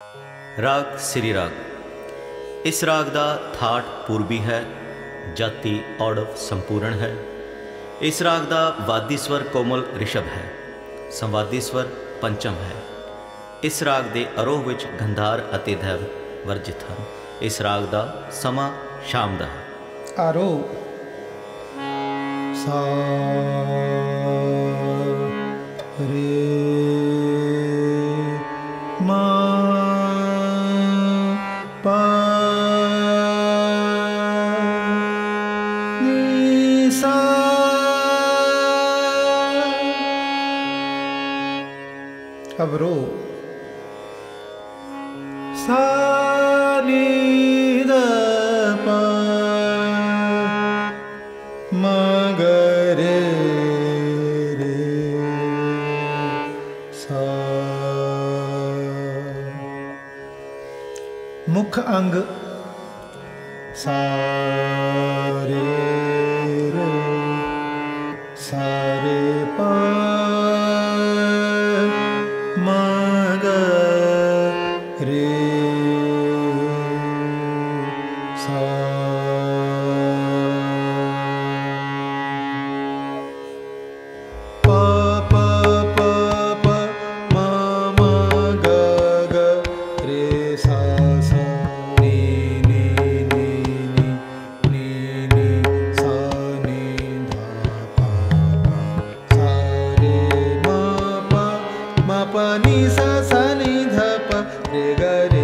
राग श्री राग। इस राग का थाट पूर्वी है, जाति औड़व संपूर्ण है। इस राग का वादी स्वर कोमल ऋषभ है, संवादी स्वर पंचम है। इस राग के आरोह विच गंधार अते दैव वर्जित हैं। इस राग का समा शाम का है। आरोह सा रे मा पा नी सा। अब रो सा नी द पा मा ग रे रे सा। मुख अंग सा रे रे सा रे पा मा ग रे सा। पा पा पा पा मा मा ग ग रे सा सा नी नी नी नी नी नी सा नी धा पा पा सा रे मा पा नी सा सा नी धा पा रे ग रे